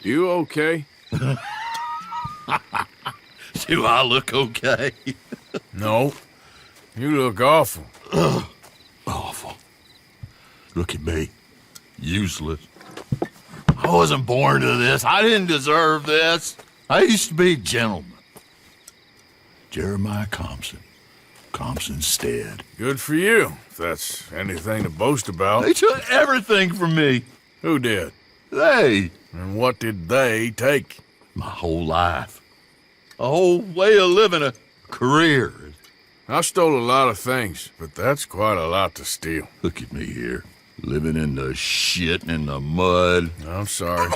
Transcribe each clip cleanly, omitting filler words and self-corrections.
You okay? Do I look okay? No. You look awful. Awful. Look at me. Useless. I wasn't born to this. I didn't deserve this. I used to be a gentleman. Jeremiah Compson. Compson Stead. Good for you, if that's anything to boast about. They took everything from me. Who did? They. And what did they take? My whole life. A whole way of living, a career. I stole a lot of things, but that's quite a lot to steal. Look at me here, living in the shit and in the mud. I'm sorry.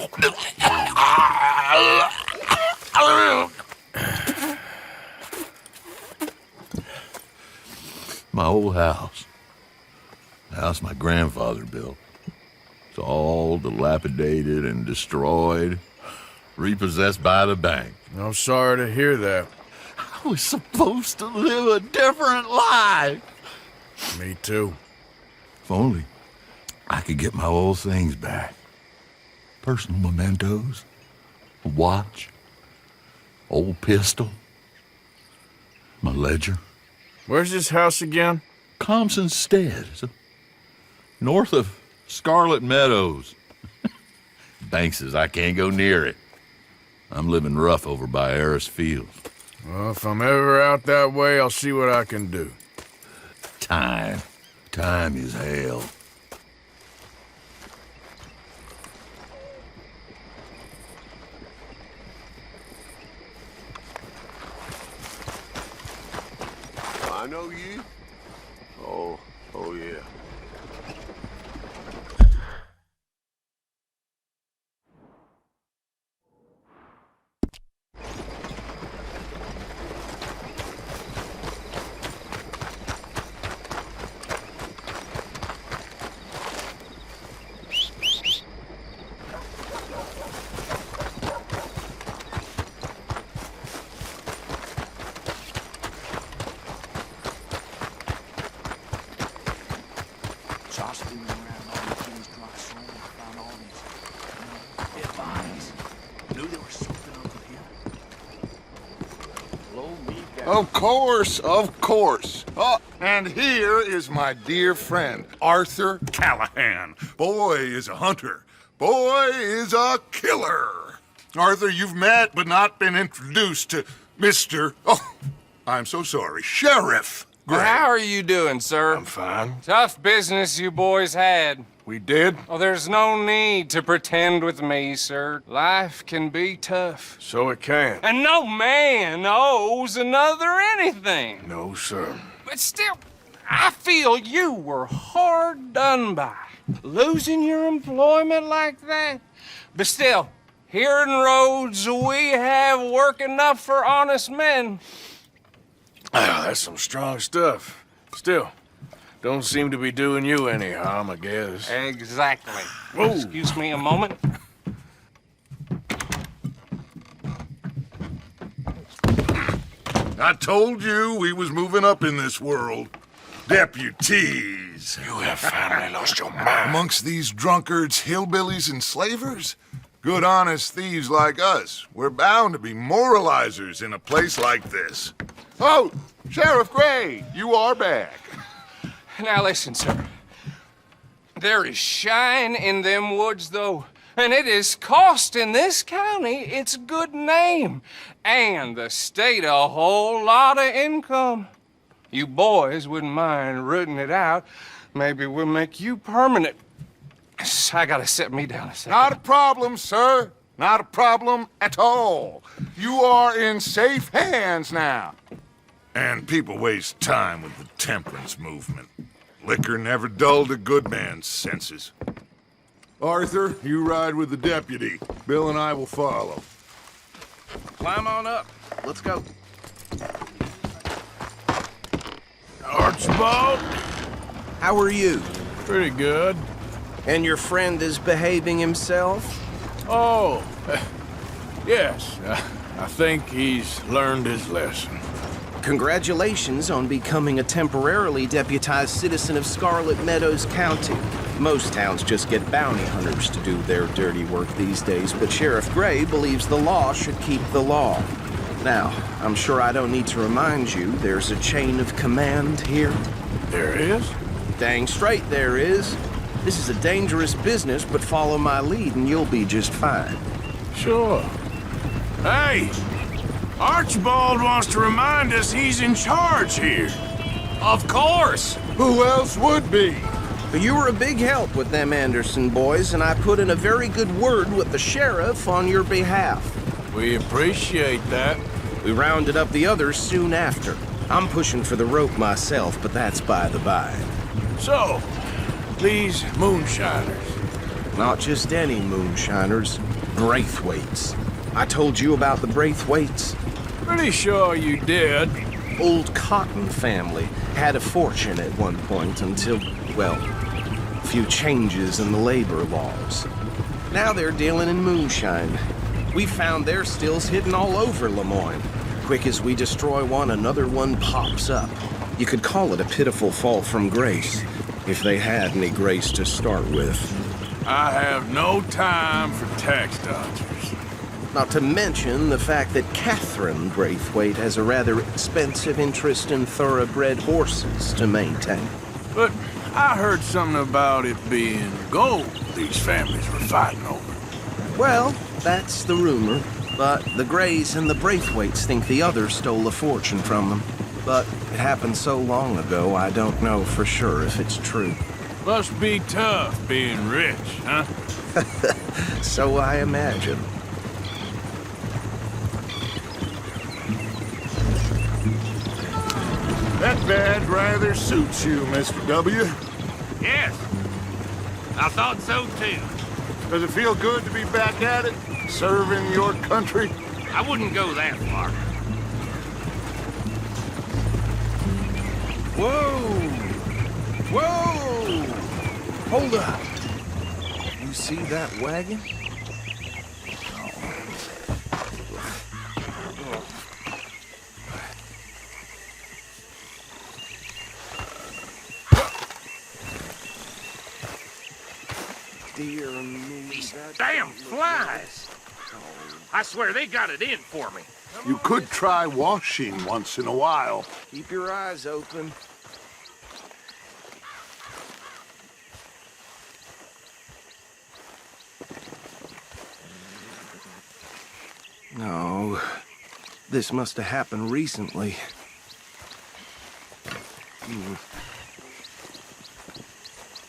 My old house. The house my grandfather built. It's all dilapidated and destroyed, repossessed by the bank. I'm sorry to hear that. I was supposed to live a different life. Me too. If only I could get my old things back. Personal mementos, a watch, old pistol, my ledger. Where's this house again? Compson Stead, north of Scarlet Meadows. Bank says I can't go near it. I'm living rough over by Harris Field. Well, if I'm ever out that way, I'll see what I can do. Time. Time is hell. I know you. Oh yeah. Of course. Oh, and here is my dear friend, Arthur Callahan. Boy is a hunter. Boy is a killer. Arthur, you've met but not been introduced to Mr. Oh, I'm so sorry, Sheriff Gray. How are you doing, sir? I'm fine. Tough business you boys had. We did? Oh, there's no need to pretend with me, sir. Life can be tough. So it can. And no man owes another anything. No, sir. But still, I feel you were hard done by. Losing your employment like that. But still, here in Rhodes, we have work enough for honest men. That's some strong stuff. Still, don't seem to be doing you any harm, I guess. Exactly. Whoa. Excuse me a moment. I told you we was moving up in this world. Deputies. You have finally lost your mind. Amongst these drunkards, hillbillies, and slavers? Good, honest thieves like us. We're bound to be moralizers in a place like this. Oh, Sheriff Gray, you are back. Now listen, sir. There is shine in them woods, though, and it is costing this county its good name and the state a whole lot of income. You boys wouldn't mind rooting it out. Maybe we'll make you permanent. I gotta sit me down a second. Not a problem, sir. Not a problem at all. You are in safe hands now. And people waste time with the temperance movement. Liquor never dulled a good man's senses. Arthur, you ride with the deputy. Bill and I will follow. Climb on up. Let's go. Archibald? How are you? Pretty good. And your friend is behaving himself? Oh, yes. I think he's learned his lesson. Congratulations on becoming a temporarily deputized citizen of Scarlet Meadows County. Most towns just get bounty hunters to do their dirty work these days, but Sheriff Gray believes the law should keep the law. Now, I'm sure I don't need to remind you there's a chain of command here. There is? Dang straight there is. This is a dangerous business, but follow my lead and you'll be just fine. Sure. Hey! Archibald wants to remind us he's in charge here. Of course! Who else would be? But you were a big help with them Anderson boys, and I put in a very good word with the sheriff on your behalf. We appreciate that. We rounded up the others soon after. I'm pushing for the rope myself, but that's by the by. So, these moonshiners. Not just any moonshiners, Braithwaites. I told you about the Braithwaites. Pretty sure you did. Old Cotton family had a fortune at one point until, well, a few changes in the labor laws. Now they're dealing in moonshine. We found their stills hidden all over Lemoyne. Quick as we destroy one, another one pops up. You could call it a pitiful fall from grace, if they had any grace to start with. I have no time for tax dodgers. Not to mention the fact that Catherine Braithwaite has a rather expensive interest in thoroughbred horses to maintain. But I heard something about it being gold these families were fighting over. Well, that's the rumor, but the Grays and the Braithwaites think the others stole a fortune from them. But it happened so long ago, I don't know for sure if it's true. Must be tough being rich, huh? So I imagine. That badge rather suits you, Mr. W. Yes. I thought so, too. Does it feel good to be back at it, serving your country? I wouldn't go that far. Whoa! Whoa! Hold up. You see that wagon? Dear me, These that damn don't look flies. I swear they got it in for me. You could try washing once in a while. Keep your eyes open. No, this must have happened recently.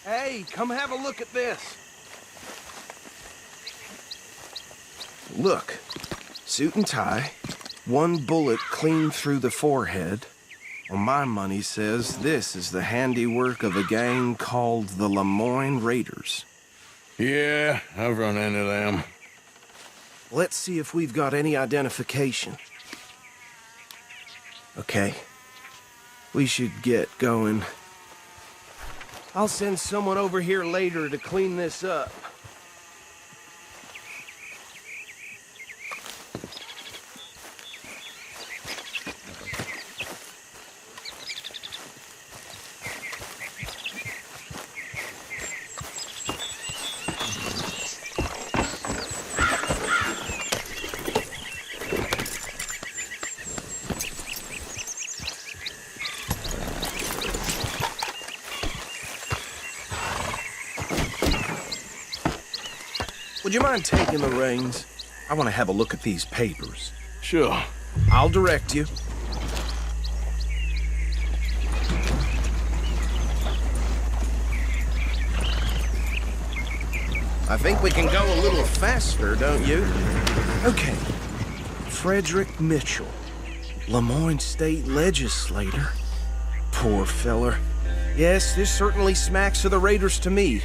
Hey, come have a look at this. Look, suit and tie, one bullet clean through the forehead. Well, my money says this is the handiwork of a gang called the Lemoyne Raiders. Yeah, I've run into them. Let's see if we've got any identification. Okay. We should get going. I'll send someone over here later to clean this up. Would you mind taking the reins? I want to have a look at these papers. Sure. I'll direct you. I think we can go a little faster, don't you? Okay. Frederick Mitchell, Lemoyne State Legislator. Poor feller. Yes, this certainly smacks of the Raiders to me.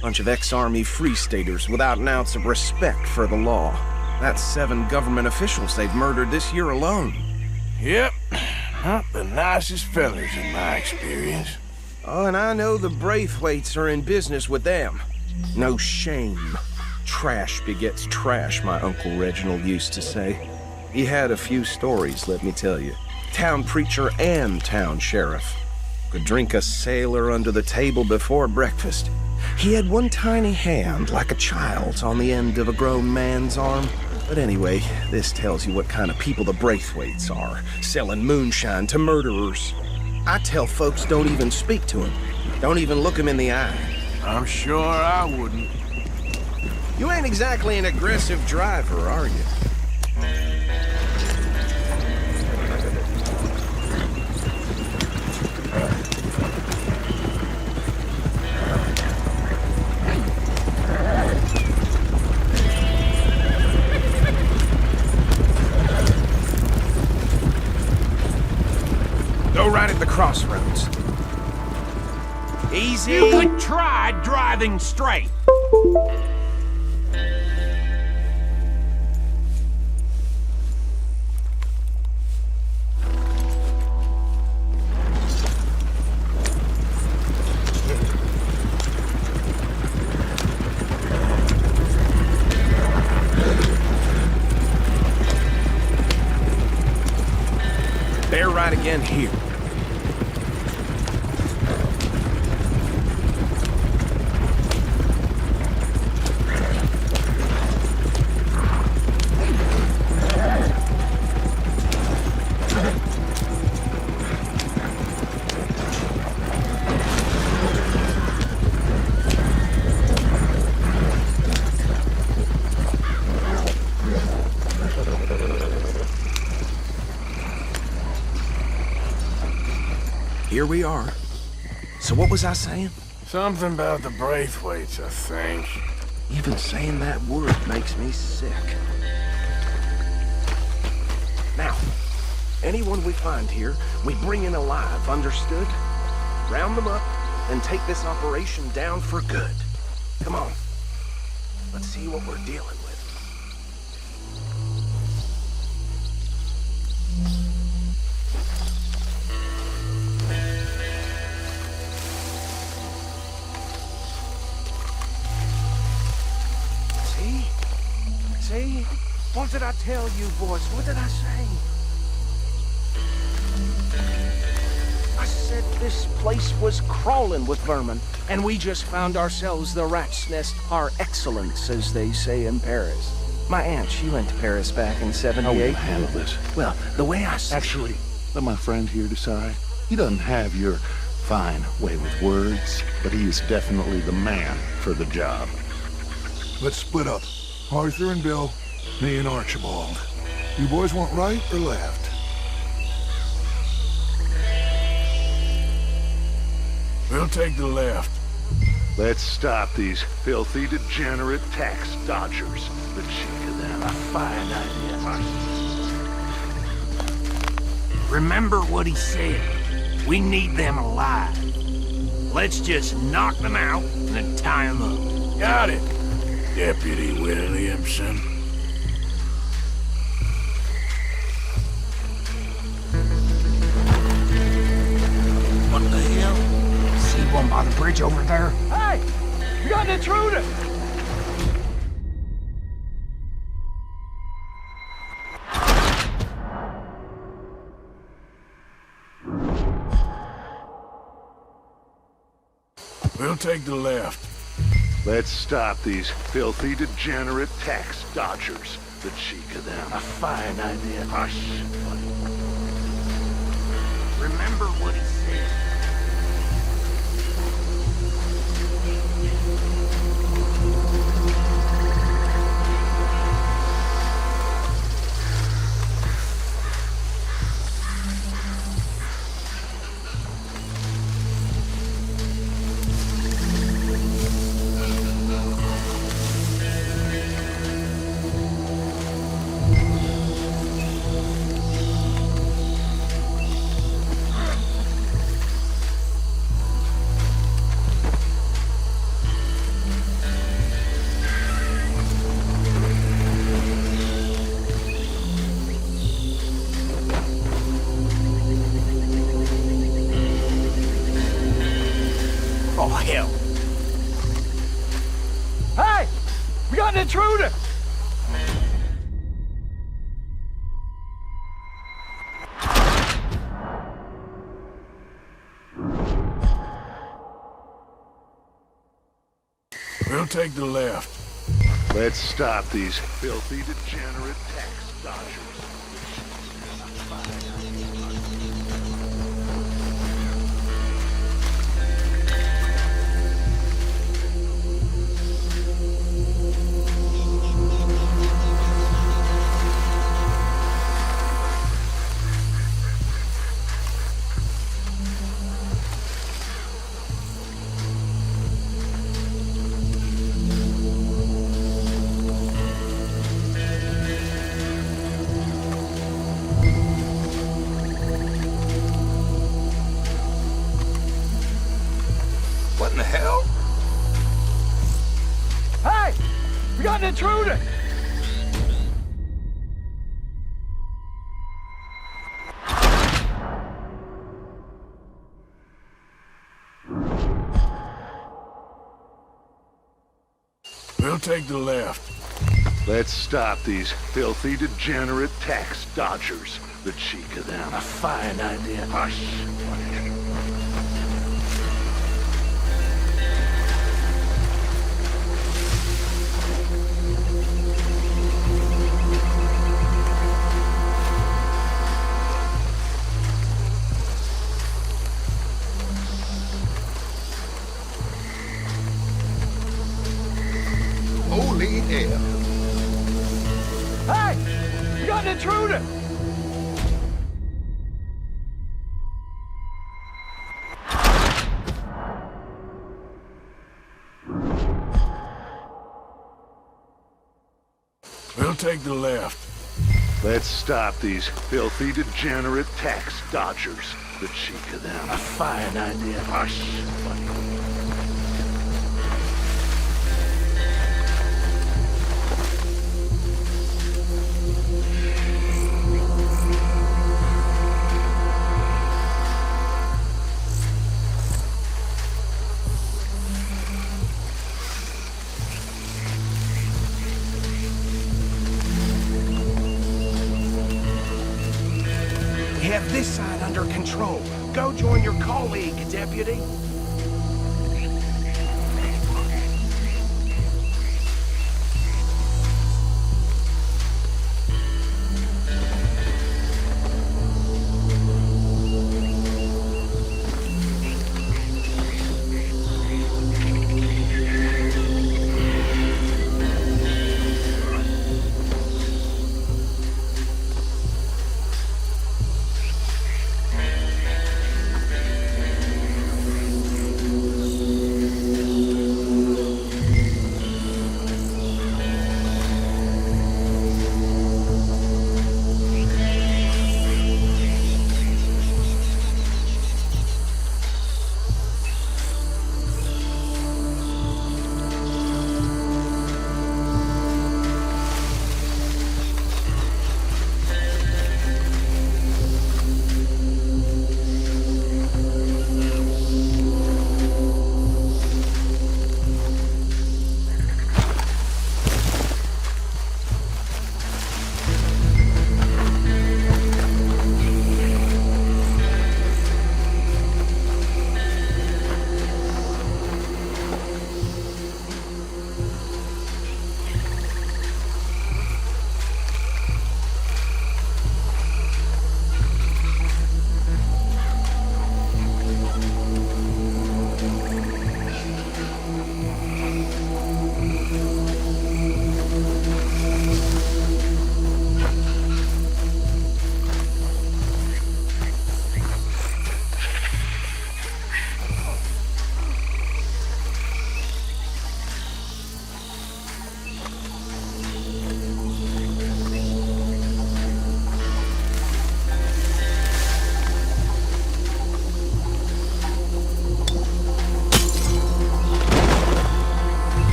Bunch of ex-Army Free Staters without an ounce of respect for the law. That's 7 government officials they've murdered this year alone. Yep. Not the nicest fellas in my experience. Oh, and I know the Braithwaites are in business with them. No shame. Trash begets trash, my Uncle Reginald used to say. He had a few stories, let me tell you. town preacher and town sheriff. Could drink a sailor under the table before breakfast. He had one tiny hand, like a child's, on the end of a grown man's arm. But anyway, this tells you what kind of people the Braithwaites are, selling moonshine to murderers. I tell folks don't even speak to him. Don't even look him in the eye. I'm sure I wouldn't. You ain't exactly an aggressive driver, are you? Go right at the crossroads. Easy. You could try driving straight. Bear right again here. Here we are. So what was I saying? Something about the Braithwaites, I think. Even saying that word makes me sick. Now, anyone we find here, we bring in alive, understood? Round them up and take this operation down for good. Come on. Let's see what we're dealing with. See? What did I tell you, boys? What did I say? I said this place was crawling with vermin, and we just found ourselves the rat's nest par excellence, as they say in Paris. My aunt, she went to Paris back in How will '78. you handle this? Well, the way I see Actually, let my friend here decide. He doesn't have your fine way with words, but he is definitely the man for the job. Let's split up. Arthur and Bill, me and Archibald. You boys want right or left? We'll take the left. Let's stop these filthy, degenerate tax dodgers. The cheek of them. A fine idea. Remember what he said. We need them alive. Let's just knock them out and then tie them up. Got it, Deputy Williamson. What the hell? See one by the bridge over there? Hey! You got an intruder! We'll take the left. Let's stop these filthy, degenerate tax dodgers. The cheek of them. A fine idea. Hush. Remember what he said. Oh, hell. Hey! We got an intruder! We'll take the left. Let's stop these filthy, degenerate tax dodgers. What in the hell? Hey! We got an intruder! We'll take the left. Let's stop these filthy, degenerate tax dodgers. The cheek of them. A fine idea. Hush. Holy hell. Hey! We got an intruder! We'll take the left. Let's stop these filthy, degenerate tax dodgers. The cheek of them. A fine idea. Hush. We have this side under control. Go join your colleague, Deputy.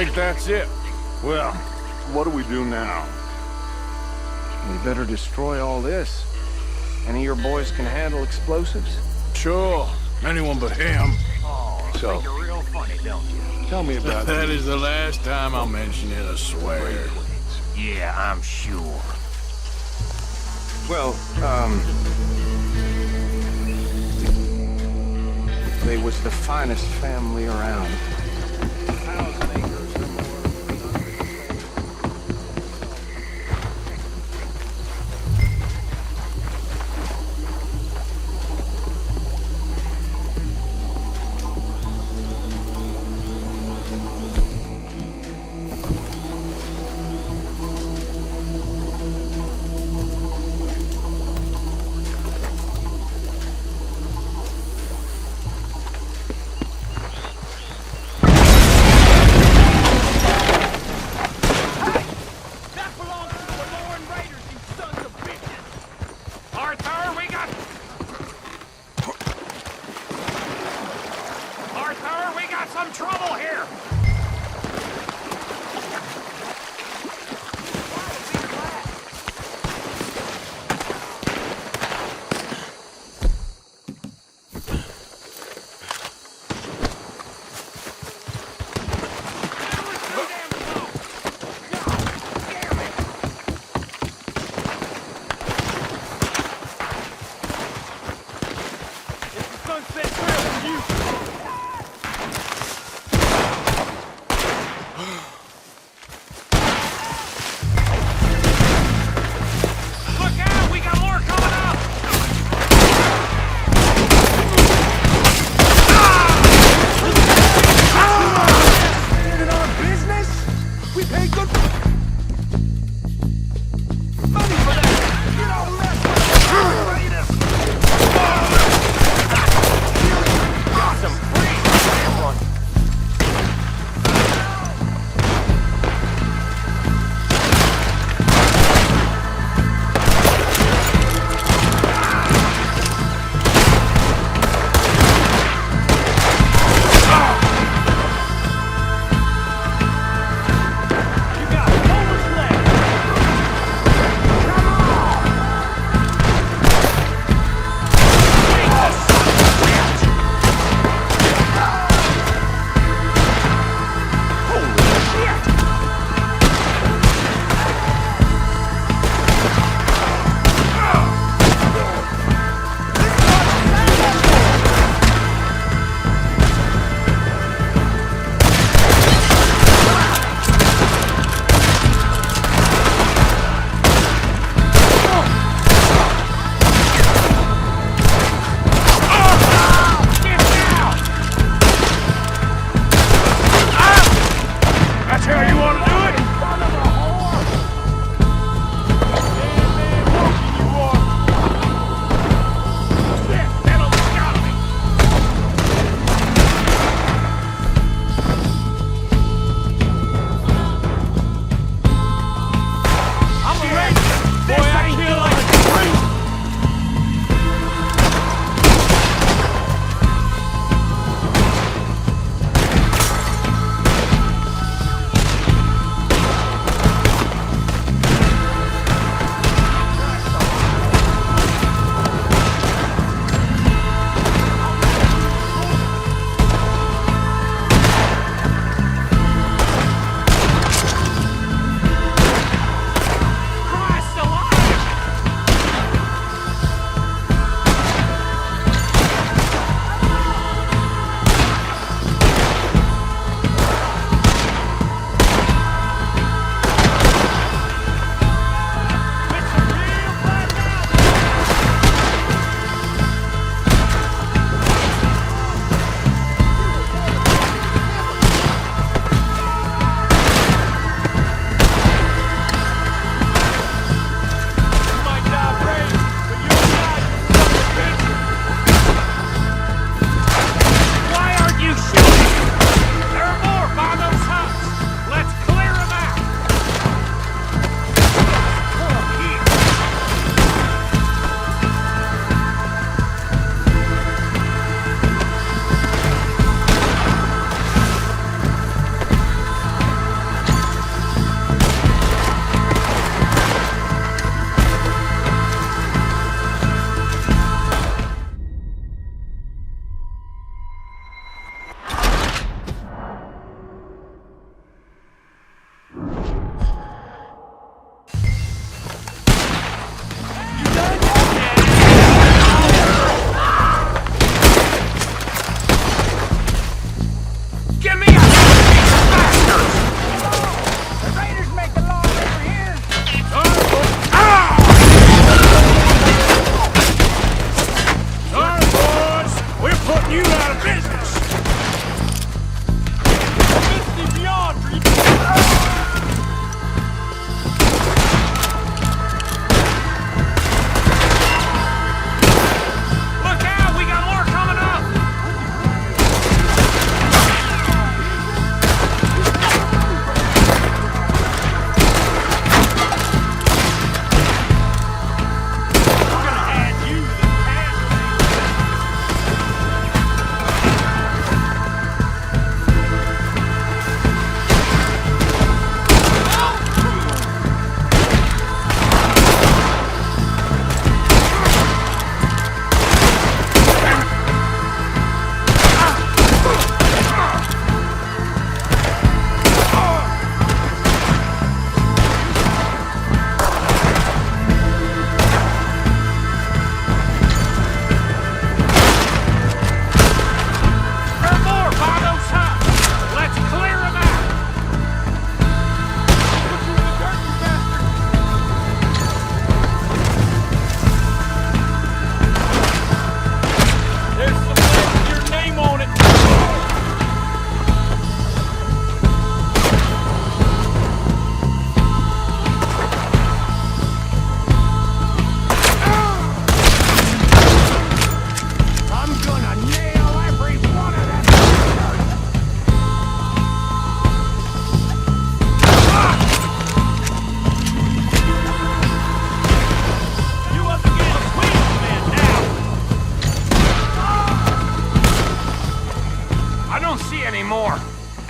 think that's it. Well, what do we do now? We better destroy all this. Any of your boys can handle explosives? Sure, anyone but him. So, You're real funny, don't you? tell me about That is the last time I'll mention it, I swear. Yeah, I'm sure. Well, they was the finest family around. 1,000 acres or more.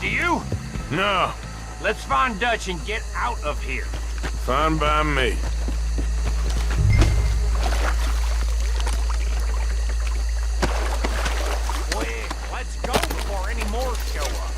Do you? No, Let's find Dutch and get out of here. fine by me. Quick, let's go before any more show up.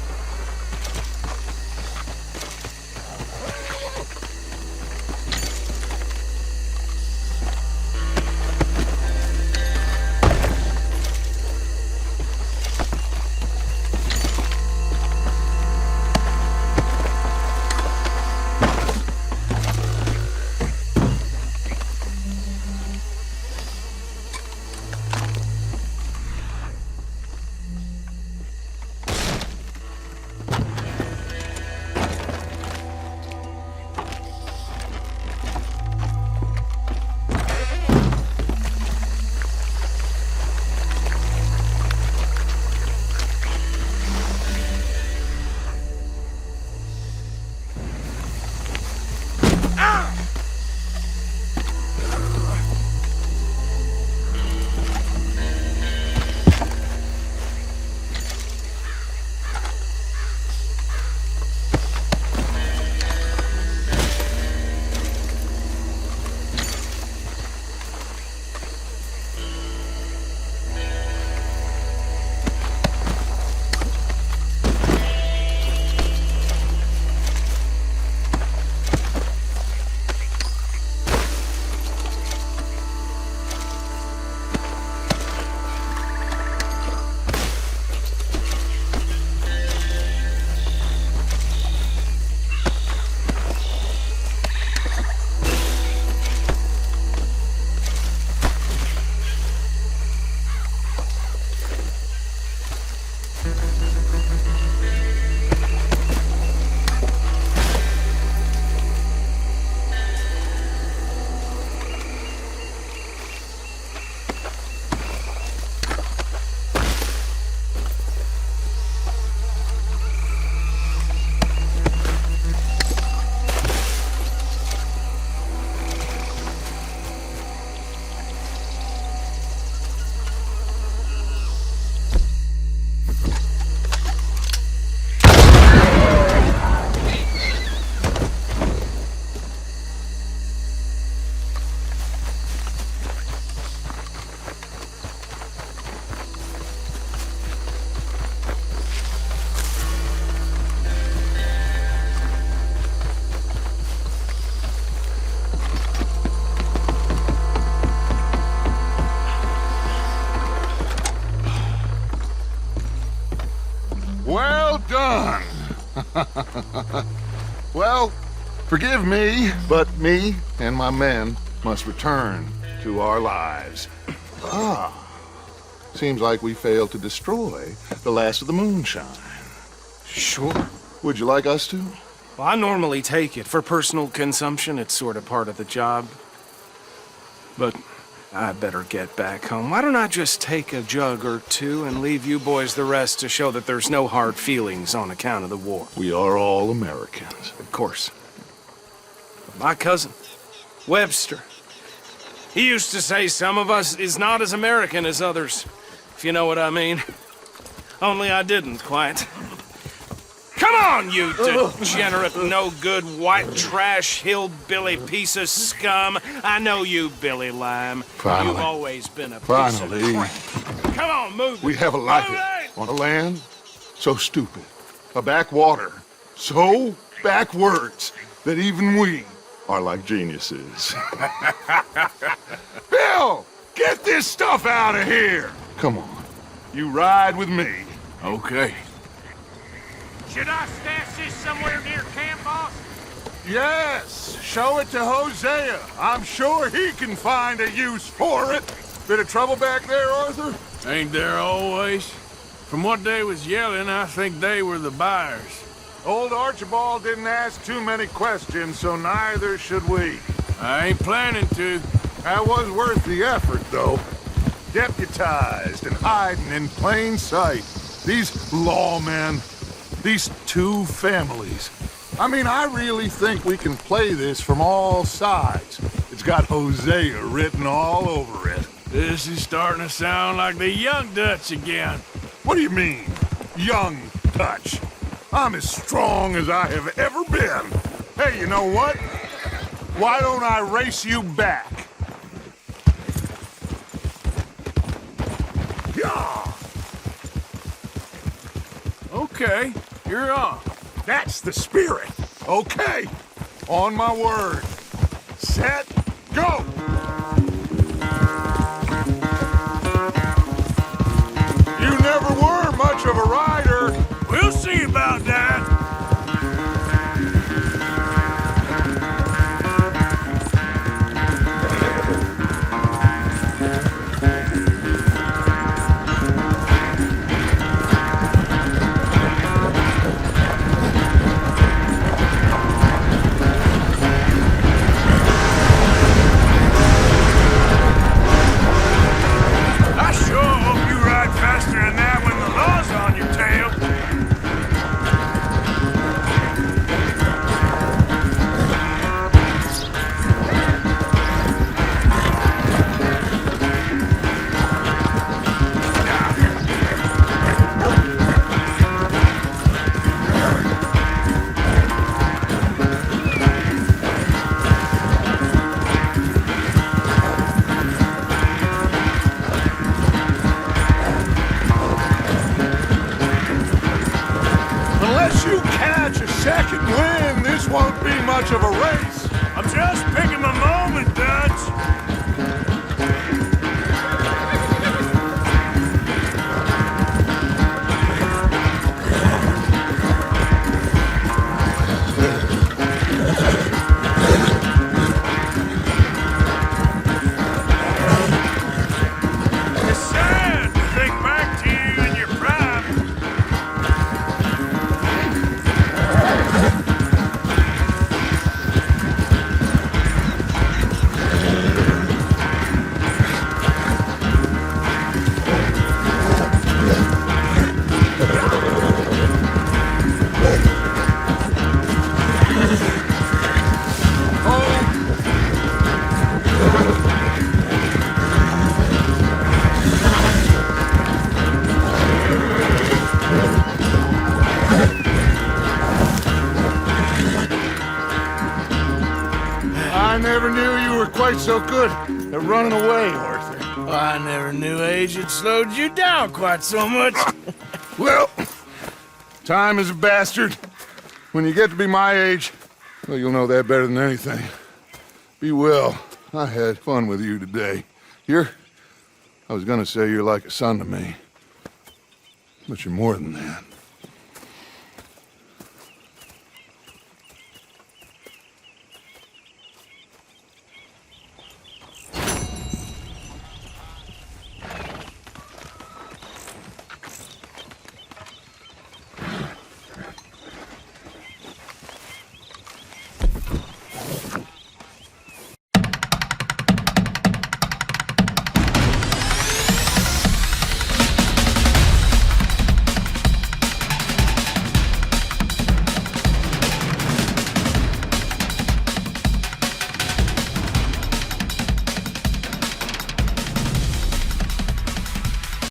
Well done. Well, forgive me, but me and my men must return to our lives. Seems like we failed to destroy the last of the moonshine. Sure. Would you like us to? Well, I normally take it. For personal consumption, it's sort of part of the job. But I better get back home. Why don't I just take a jug or two and leave you boys the rest to show that there's no hard feelings on account of the war? We are all Americans. Of course. My cousin, Webster, he used to say some of us is not as American as others, if you know what I mean. Only I didn't quite. Come on, you degenerate, no-good, white trash, hillbilly piece of scum. I know you, Billy Lime. Finally. You've always been a piece Finally. of crap. Come on, move it. We have a life Move it. on a land so stupid, a backwater so backwards that even we are like geniuses. Bill, get this stuff out of here. Come on, you ride with me. Okay. Should I stash this somewhere near camp, boss? Yes, show it to Hosea. I'm sure he can find a use for it. Bit of trouble back there, Arthur? Ain't there always? From what they was yelling, I think they were the buyers. Old Archibald didn't ask too many questions, so neither should we. I ain't planning to. That was worth the effort, though. Deputized and hiding in plain sight. These lawmen, these two families. I mean, I really think we can play this from all sides. It's got Hosea written all over it. This is starting to sound like the young Dutch again. What do you mean, young Dutch? I'm as strong as I have ever been. Hey, you know what? Why don't I race you back? Yeah! Okay, you're off. That's the spirit. Okay, on my word. Set, go! You never were much of a rider. We'll see about that. I sure hope you ride faster than that when the law's on your tail. Unless you catch a second wind, this won't be much of a race. I'm just picking my moment, Dutch. It's sad to think back to you in your prime. I never knew you were quite so good at running away, Arthur. I never knew age had slowed you down quite so much. Well, time is a bastard. When you get to be my age, well, you'll know that better than anything. Be well. I had fun with you today. I was gonna say you're like a son to me, but you're more than that.